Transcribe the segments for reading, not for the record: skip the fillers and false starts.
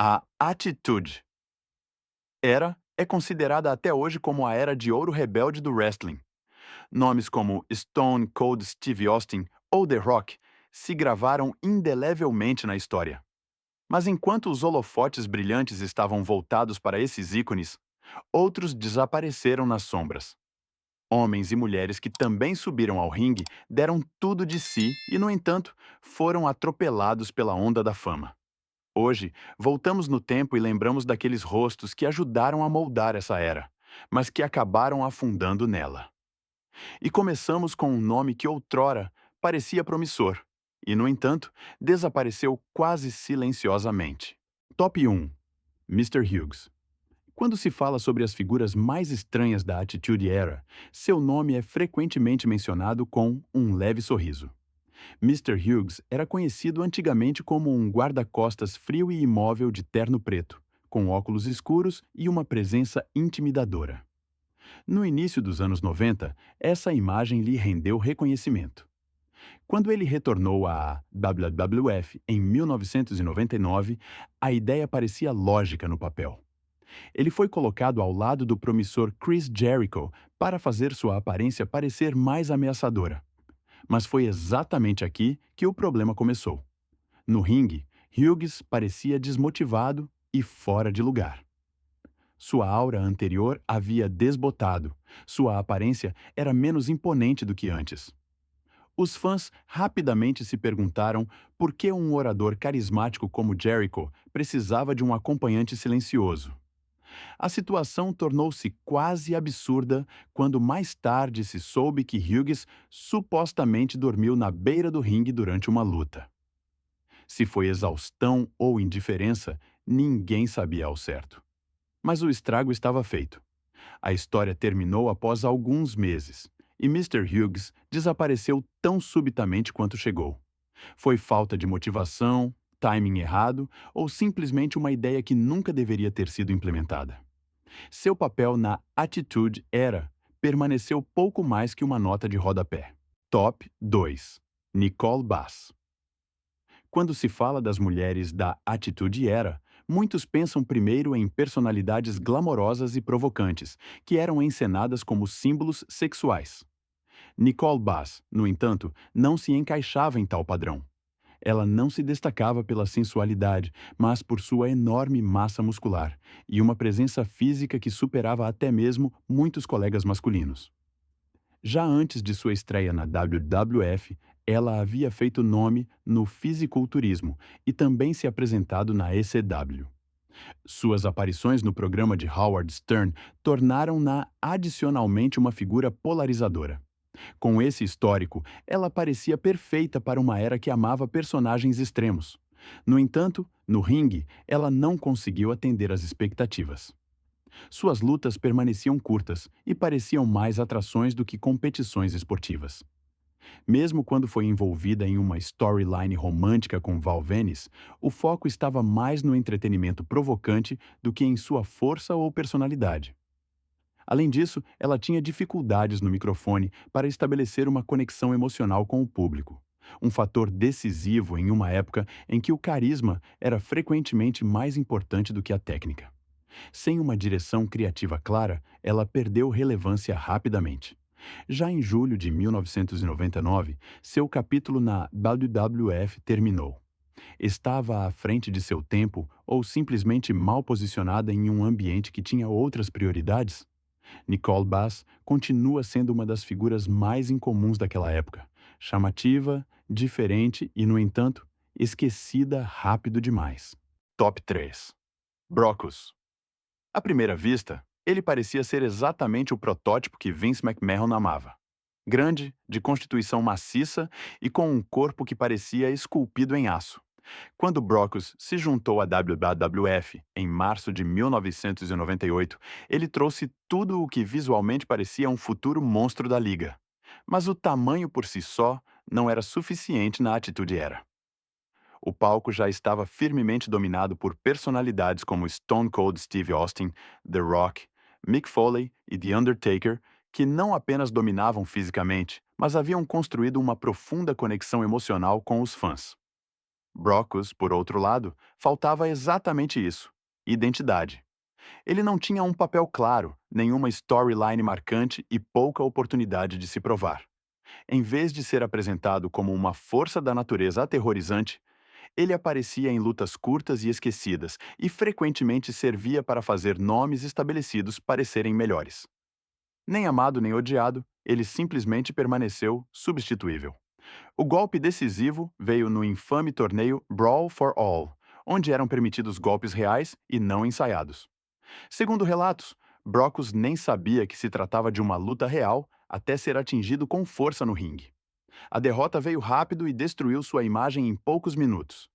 A Attitude Era é considerada até hoje como a era de ouro rebelde do wrestling. Nomes como Stone Cold Steve Austin ou The Rock se gravaram indelevelmente na história. Mas enquanto os holofotes brilhantes estavam voltados para esses ícones, outros desapareceram nas sombras. Homens e mulheres que também subiram ao ringue deram tudo de si e, no entanto, foram atropelados pela onda da fama. Hoje, voltamos no tempo e lembramos daqueles rostos que ajudaram a moldar essa era, mas que acabaram afundando nela. E começamos com um nome que outrora parecia promissor, e, no entanto, desapareceu quase silenciosamente. Top 1. Mr. Hughes. Quando se fala sobre as figuras mais estranhas da Attitude Era, seu nome é frequentemente mencionado com um leve sorriso. Mr. Hughes era conhecido antigamente como um guarda-costas frio e imóvel de terno preto, com óculos escuros e uma presença intimidadora. No início dos anos 90, essa imagem lhe rendeu reconhecimento. Quando ele retornou à WWF em 1999, a ideia parecia lógica no papel. Ele foi colocado ao lado do promissor Chris Jericho para fazer sua aparência parecer mais ameaçadora. Mas foi exatamente aqui que o problema começou. No ringue, Hughes parecia desmotivado e fora de lugar. Sua aura anterior havia desbotado. Sua aparência era menos imponente do que antes. Os fãs rapidamente se perguntaram por que um orador carismático como Jericho precisava de um acompanhante silencioso. A situação tornou-se quase absurda quando mais tarde se soube que Hughes supostamente dormiu na beira do ringue durante uma luta. Se foi exaustão ou indiferença, ninguém sabia ao certo. Mas o estrago estava feito. A história terminou após alguns meses, e Mr. Hughes desapareceu tão subitamente quanto chegou. Foi falta de motivação, timing errado ou simplesmente uma ideia que nunca deveria ter sido implementada. Seu papel na Attitude Era permaneceu pouco mais que uma nota de rodapé. Top 2. Nicole Bass. Quando se fala das mulheres da Attitude Era, muitos pensam primeiro em personalidades glamorosas e provocantes, que eram encenadas como símbolos sexuais. Nicole Bass, no entanto, não se encaixava em tal padrão. Ela não se destacava pela sensualidade, mas por sua enorme massa muscular e uma presença física que superava até mesmo muitos colegas masculinos. Já antes de sua estreia na WWF, ela havia feito nome no fisiculturismo e também se apresentado na ECW. Suas aparições no programa de Howard Stern tornaram-na adicionalmente uma figura polarizadora. Com esse histórico, ela parecia perfeita para uma era que amava personagens extremos. No entanto, no ringue, ela não conseguiu atender às expectativas. Suas lutas permaneciam curtas e pareciam mais atrações do que competições esportivas. Mesmo quando foi envolvida em uma storyline romântica com Val Venis, o foco estava mais no entretenimento provocante do que em sua força ou personalidade. Além disso, ela tinha dificuldades no microfone para estabelecer uma conexão emocional com o público, um fator decisivo em uma época em que o carisma era frequentemente mais importante do que a técnica. Sem uma direção criativa clara, ela perdeu relevância rapidamente. Já em julho de 1999, seu capítulo na WWF terminou. Estava à frente de seu tempo ou simplesmente mal posicionada em um ambiente que tinha outras prioridades? Nicole Bass continua sendo uma das figuras mais incomuns daquela época. Chamativa, diferente e, no entanto, esquecida rápido demais. Top 3. Brockus. À primeira vista, ele parecia ser exatamente o protótipo que Vince McMahon amava. Grande, de constituição maciça e com um corpo que parecia esculpido em aço. Quando Brockus se juntou à WWF em março de 1998, ele trouxe tudo o que visualmente parecia um futuro monstro da liga. Mas o tamanho por si só não era suficiente na Attitude Era. O palco já estava firmemente dominado por personalidades como Stone Cold Steve Austin, The Rock, Mick Foley e The Undertaker, que não apenas dominavam fisicamente, mas haviam construído uma profunda conexão emocional com os fãs. Brockus, por outro lado, faltava exatamente isso: identidade. Ele não tinha um papel claro, nenhuma storyline marcante e pouca oportunidade de se provar. Em vez de ser apresentado como uma força da natureza aterrorizante, ele aparecia em lutas curtas e esquecidas e frequentemente servia para fazer nomes estabelecidos parecerem melhores. Nem amado nem odiado, ele simplesmente permaneceu substituível. O golpe decisivo veio no infame torneio Brawl for All, onde eram permitidos golpes reais e não ensaiados. Segundo relatos, Brockus nem sabia que se tratava de uma luta real até ser atingido com força no ringue. A derrota veio rápido e destruiu sua imagem em poucos minutos.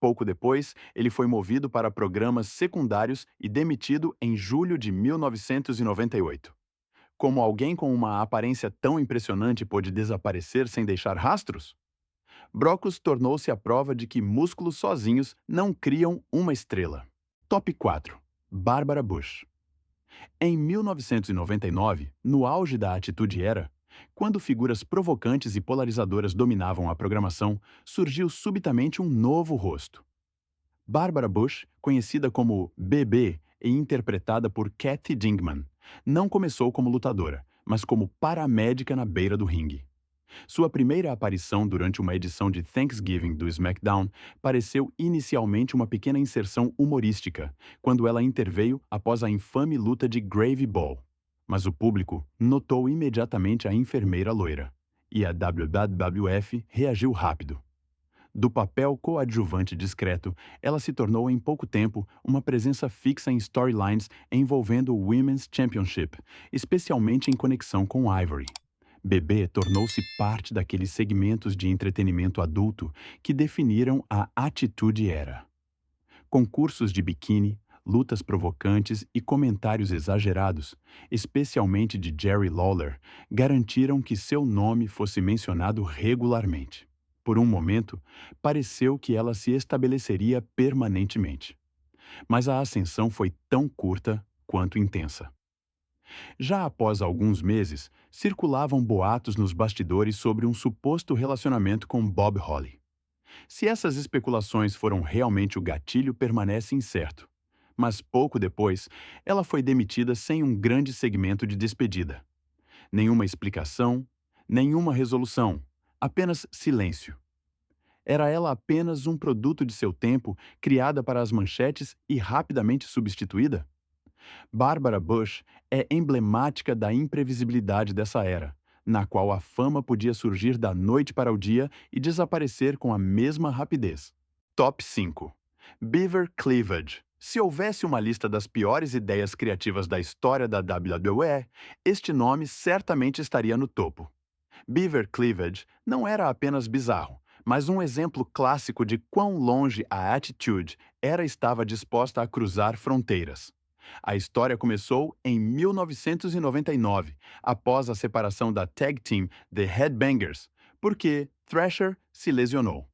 Pouco depois, ele foi movido para programas secundários e demitido em julho de 1998. Como alguém com uma aparência tão impressionante pôde desaparecer sem deixar rastros? Brockus tornou-se a prova de que músculos sozinhos não criam uma estrela. Top 4. Barbara Bush. Em 1999, no auge da Atitude Era, quando figuras provocantes e polarizadoras dominavam a programação, surgiu subitamente um novo rosto. Barbara Bush, conhecida como BB e interpretada por Kathy Dingman, não começou como lutadora, mas como paramédica na beira do ringue. Sua primeira aparição durante uma edição de Thanksgiving do SmackDown pareceu inicialmente uma pequena inserção humorística, quando ela interveio após a infame luta de Grave Ball. Mas o público notou imediatamente a enfermeira loira, e a WWF reagiu rápido. Do papel coadjuvante discreto, ela se tornou em pouco tempo uma presença fixa em storylines envolvendo o Women's Championship, especialmente em conexão com Ivory. Bebê tornou-se parte daqueles segmentos de entretenimento adulto que definiram a Atitude Era. Concursos de biquíni, lutas provocantes e comentários exagerados, especialmente de Jerry Lawler, garantiram que seu nome fosse mencionado regularmente. Por um momento, pareceu que ela se estabeleceria permanentemente. Mas a ascensão foi tão curta quanto intensa. Já após alguns meses, circulavam boatos nos bastidores sobre um suposto relacionamento com Bob Holly. Se essas especulações foram realmente o gatilho, permanece incerto. Mas pouco depois, ela foi demitida sem um grande segmento de despedida. Nenhuma explicação, nenhuma resolução, apenas silêncio. Era ela apenas um produto de seu tempo, criada para as manchetes e rapidamente substituída? Barbara Bush é emblemática da imprevisibilidade dessa era, na qual a fama podia surgir da noite para o dia e desaparecer com a mesma rapidez. Top 5. Beaver Cleavage. Se houvesse uma lista das piores ideias criativas da história da WWE, este nome certamente estaria no topo. Beaver Cleavage não era apenas bizarro, mas um exemplo clássico de quão longe a Attitude Era estava disposta a cruzar fronteiras. A história começou em 1999, após a separação da tag team The Headbangers, porque Thrasher se lesionou.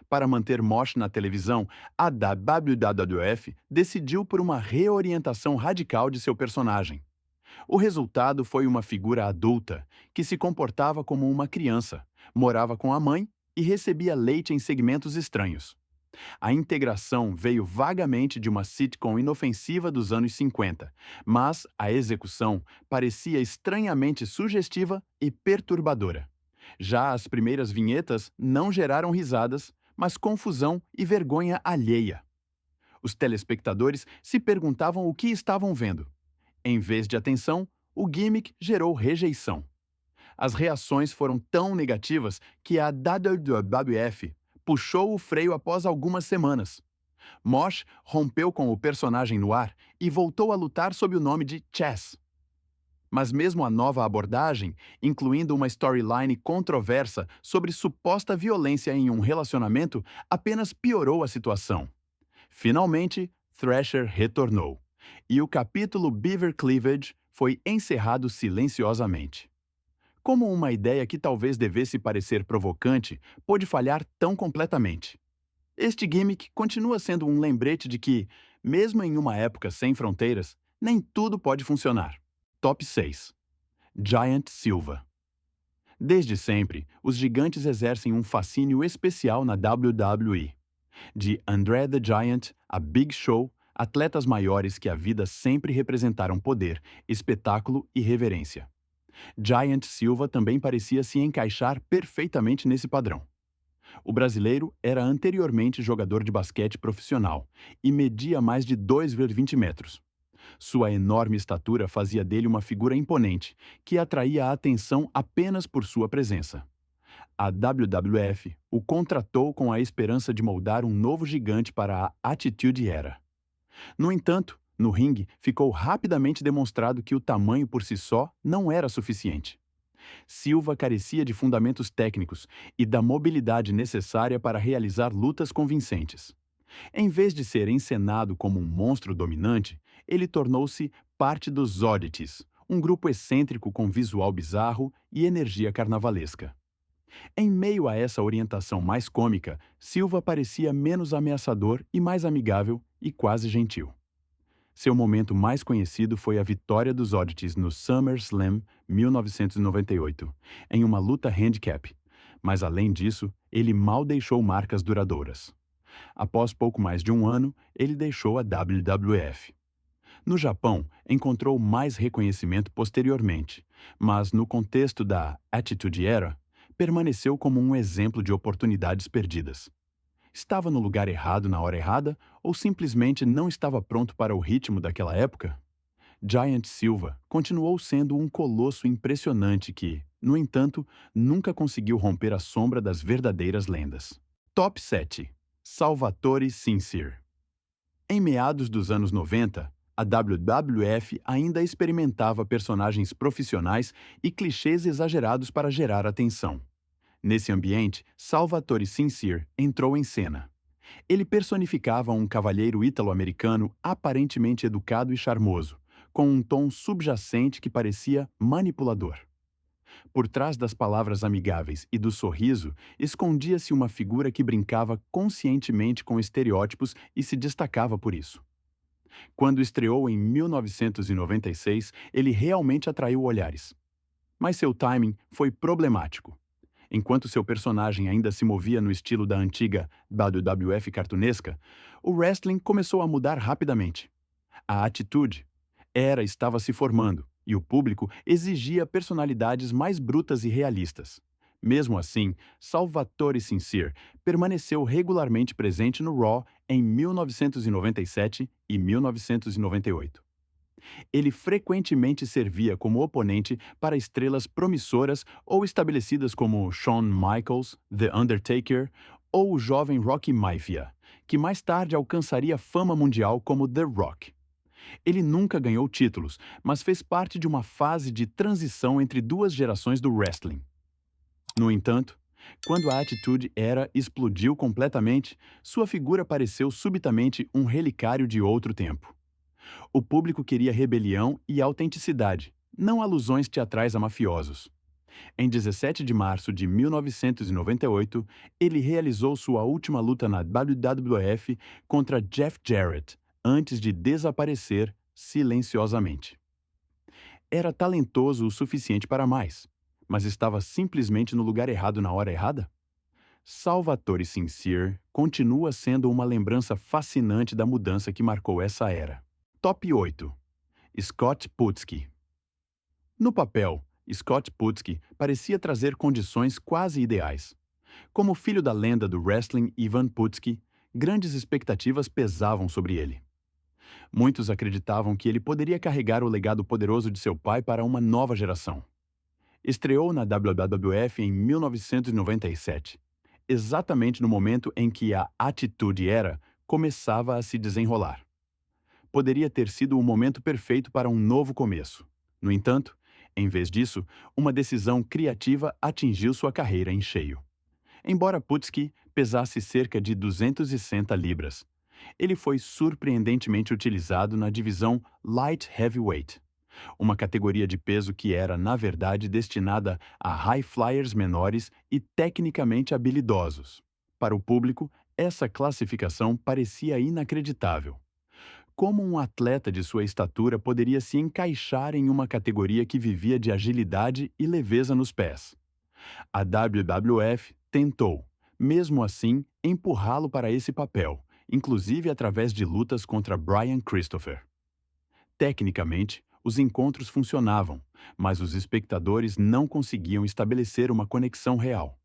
Para manter Mosh na televisão, a WWF decidiu por uma reorientação radical de seu personagem. O resultado foi uma figura adulta, que se comportava como uma criança, morava com a mãe e recebia leite em segmentos estranhos. A integração veio vagamente de uma sitcom inofensiva dos anos 50, mas a execução parecia estranhamente sugestiva e perturbadora. Já as primeiras vinhetas não geraram risadas, mas confusão e vergonha alheia. Os telespectadores se perguntavam o que estavam vendo. Em vez de atenção, o gimmick gerou rejeição. As reações foram tão negativas que a WWF puxou o freio após algumas semanas. Mosh rompeu com o personagem no ar e voltou a lutar sob o nome de Chess. Mas mesmo a nova abordagem, incluindo uma storyline controversa sobre suposta violência em um relacionamento, apenas piorou a situação. Finalmente, Thrasher retornou, e o capítulo Beaver Cleavage foi encerrado silenciosamente. Como uma ideia que talvez devesse parecer provocante pôde falhar tão completamente? Este gimmick continua sendo um lembrete de que, mesmo em uma época sem fronteiras, nem tudo pode funcionar. Top 6. Giant Silva. Desde sempre, os gigantes exercem um fascínio especial na WWE. De André the Giant a Big Show, atletas maiores que a vida sempre representaram poder, espetáculo e reverência. Giant Silva também parecia se encaixar perfeitamente nesse padrão. O brasileiro era anteriormente jogador de basquete profissional e media mais de 2,20 metros. Sua enorme estatura fazia dele uma figura imponente, que atraía a atenção apenas por sua presença. A WWF o contratou com a esperança de moldar um novo gigante para a Attitude Era. No entanto, no ringue ficou rapidamente demonstrado que o tamanho por si só não era suficiente. Silva carecia de fundamentos técnicos e da mobilidade necessária para realizar lutas convincentes. Em vez de ser encenado como um monstro dominante, ele tornou-se parte dos Oddities, um grupo excêntrico com visual bizarro e energia carnavalesca. Em meio a essa orientação mais cômica, Silva parecia menos ameaçador e mais amigável e quase gentil. Seu momento mais conhecido foi a vitória dos Oddities no SummerSlam 1998, em uma luta handicap, mas além disso, ele mal deixou marcas duradouras. Após pouco mais de um ano, ele deixou a WWF. No Japão, encontrou mais reconhecimento posteriormente, mas no contexto da Attitude Era, permaneceu como um exemplo de oportunidades perdidas. Estava no lugar errado na hora errada ou simplesmente não estava pronto para o ritmo daquela época? Giant Silva continuou sendo um colosso impressionante que, no entanto, nunca conseguiu romper a sombra das verdadeiras lendas. Top 7. Salvatore Sincere. Em meados dos anos 90, a WWF ainda experimentava personagens profissionais e clichês exagerados para gerar atenção. Nesse ambiente, Salvatore Sincere entrou em cena. Ele personificava um cavalheiro ítalo-americano aparentemente educado e charmoso, com um tom subjacente que parecia manipulador. Por trás das palavras amigáveis e do sorriso, escondia-se uma figura que brincava conscientemente com estereótipos e se destacava por isso. Quando estreou em 1996, ele realmente atraiu olhares. Mas seu timing foi problemático. Enquanto seu personagem ainda se movia no estilo da antiga WWF cartunesca, o wrestling começou a mudar rapidamente. A atitude estava se formando e o público exigia personalidades mais brutas e realistas. Mesmo assim, Salvatore Sincere permaneceu regularmente presente no Raw em 1997 e 1998. Ele frequentemente servia como oponente para estrelas promissoras ou estabelecidas como Shawn Michaels, The Undertaker ou o jovem Rocky Maivia, que mais tarde alcançaria fama mundial como The Rock. Ele nunca ganhou títulos, mas fez parte de uma fase de transição entre duas gerações do wrestling. No entanto, quando a Attitude Era explodiu completamente, sua figura pareceu subitamente um relicário de outro tempo. O público queria rebelião e autenticidade, não alusões teatrais a mafiosos. Em 17 de março de 1998, ele realizou sua última luta na WWF contra Jeff Jarrett, antes de desaparecer silenciosamente. Era talentoso o suficiente para mais, mas estava simplesmente no lugar errado na hora errada? Salvatore Sincere continua sendo uma lembrança fascinante da mudança que marcou essa era. Top 8. Scott Putski. No papel, Scott Putski parecia trazer condições quase ideais. Como filho da lenda do wrestling Ivan Putski, grandes expectativas pesavam sobre ele. Muitos acreditavam que ele poderia carregar o legado poderoso de seu pai para uma nova geração. Estreou na WWF em 1997, exatamente no momento em que a Attitude Era começava a se desenrolar. Poderia ter sido o momento perfeito para um novo começo. No entanto, em vez disso, uma decisão criativa atingiu sua carreira em cheio. Embora Putski pesasse cerca de 260 libras, ele foi surpreendentemente utilizado na divisão Light Heavyweight, uma categoria de peso que era, na verdade, destinada a high flyers menores e tecnicamente habilidosos. Para o público, essa classificação parecia inacreditável. Como um atleta de sua estatura poderia se encaixar em uma categoria que vivia de agilidade e leveza nos pés? A WWF tentou, mesmo assim, empurrá-lo para esse papel, inclusive através de lutas contra Brian Christopher. Tecnicamente, os encontros funcionavam, mas os espectadores não conseguiam estabelecer uma conexão real.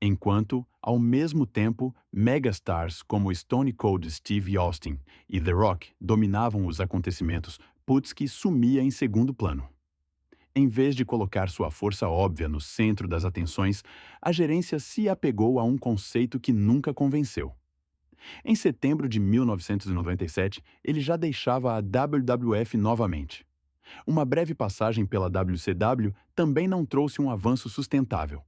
Enquanto, ao mesmo tempo, megastars como Stone Cold Steve Austin e The Rock dominavam os acontecimentos, Putski sumia em segundo plano. Em vez de colocar sua força óbvia no centro das atenções, a gerência se apegou a um conceito que nunca convenceu. Em setembro de 1997, ele já deixava a WWF novamente. Uma breve passagem pela WCW também não trouxe um avanço sustentável.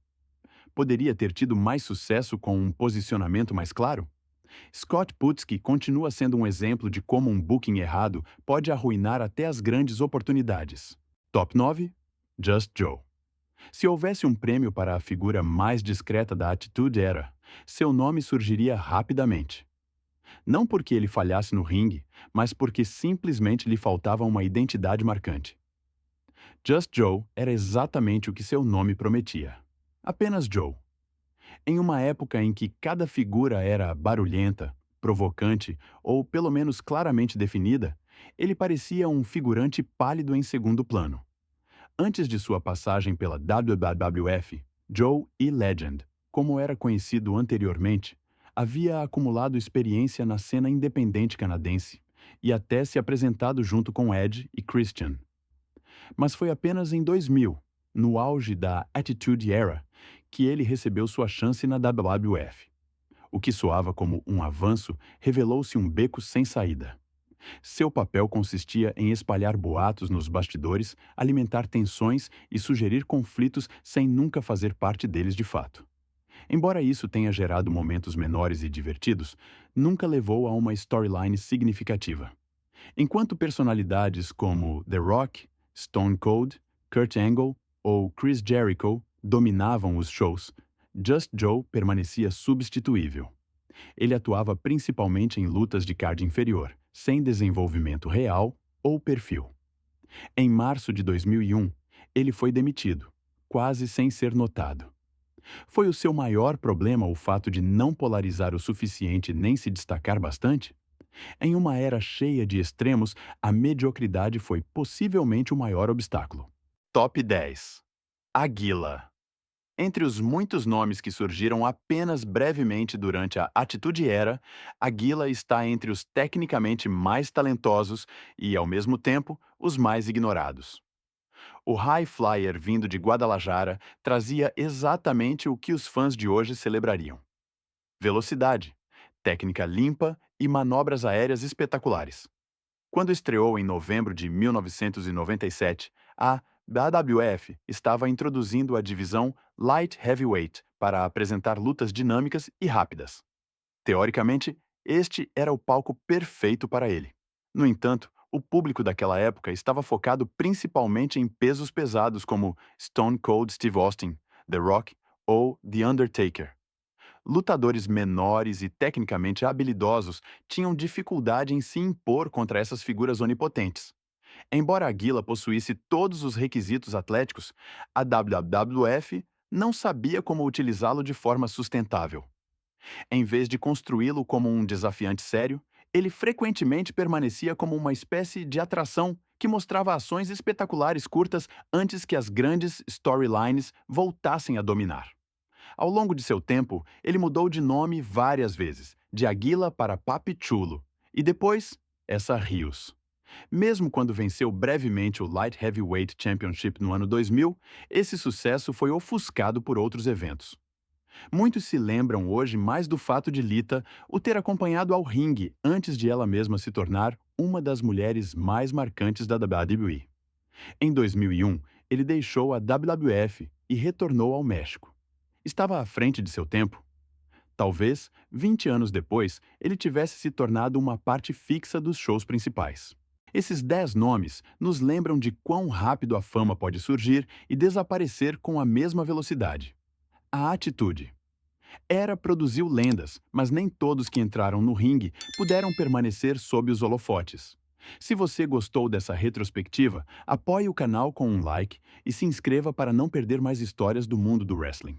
Poderia ter tido mais sucesso com um posicionamento mais claro? Scott Putski continua sendo um exemplo de como um booking errado pode arruinar até as grandes oportunidades. Top 9: Just Joe. Se houvesse um prêmio para a figura mais discreta da Attitude Era, seu nome surgiria rapidamente. Não porque ele falhasse no ringue, mas porque simplesmente lhe faltava uma identidade marcante. Just Joe era exatamente o que seu nome prometia. Apenas Joe. Em uma época em que cada figura era barulhenta, provocante ou pelo menos claramente definida, ele parecia um figurante pálido em segundo plano. Antes de sua passagem pela WWF, Joe E. Legend, como era conhecido anteriormente, havia acumulado experiência na cena independente canadense e até se apresentado junto com Edge e Christian. Mas foi apenas em 2000, no auge da Attitude Era, que ele recebeu sua chance na WWF. O que soava como um avanço revelou-se um beco sem saída. Seu papel consistia em espalhar boatos nos bastidores, alimentar tensões e sugerir conflitos sem nunca fazer parte deles de fato. Embora isso tenha gerado momentos menores e divertidos, nunca levou a uma storyline significativa. Enquanto personalidades como The Rock, Stone Cold, Kurt Angle ou Chris Jericho dominavam os shows, Just Joe permanecia substituível. Ele atuava principalmente em lutas de card inferior, sem desenvolvimento real ou perfil. Em março de 2001, ele foi demitido, quase sem ser notado. Foi o seu maior problema o fato de não polarizar o suficiente nem se destacar bastante? Em uma era cheia de extremos, a mediocridade foi possivelmente o maior obstáculo. Top 10: Águila. Entre os muitos nomes que surgiram apenas brevemente durante a Attitude Era, Águila está entre os tecnicamente mais talentosos e, ao mesmo tempo, os mais ignorados. O High Flyer vindo de Guadalajara trazia exatamente o que os fãs de hoje celebrariam: velocidade, técnica limpa e manobras aéreas espetaculares. Quando estreou em novembro de 1997, a AWF estava introduzindo a divisão Light Heavyweight para apresentar lutas dinâmicas e rápidas. Teoricamente, este era o palco perfeito para ele. No entanto, o público daquela época estava focado principalmente em pesos pesados como Stone Cold Steve Austin, The Rock ou The Undertaker. Lutadores menores e tecnicamente habilidosos tinham dificuldade em se impor contra essas figuras onipotentes. Embora a Águila possuísse todos os requisitos atléticos, a WWF não sabia como utilizá-lo de forma sustentável. Em vez de construí-lo como um desafiante sério, ele frequentemente permanecia como uma espécie de atração que mostrava ações espetaculares curtas antes que as grandes storylines voltassem a dominar. Ao longo de seu tempo, ele mudou de nome várias vezes, de Águila para Papi Chulo, e depois, Essa Rios. Mesmo quando venceu brevemente o Light Heavyweight Championship no ano 2000, esse sucesso foi ofuscado por outros eventos. Muitos se lembram hoje mais do fato de Lita o ter acompanhado ao ringue antes de ela mesma se tornar uma das mulheres mais marcantes da WWE. Em 2001, ele deixou a WWF e retornou ao México. Estava à frente de seu tempo? Talvez, 20 anos depois, ele tivesse se tornado uma parte fixa dos shows principais. Esses 10 nomes nos lembram de quão rápido a fama pode surgir e desaparecer com a mesma velocidade. A atitude. Era produziu lendas, mas nem todos que entraram no ringue puderam permanecer sob os holofotes. Se você gostou dessa retrospectiva, apoie o canal com um like e se inscreva para não perder mais histórias do mundo do wrestling.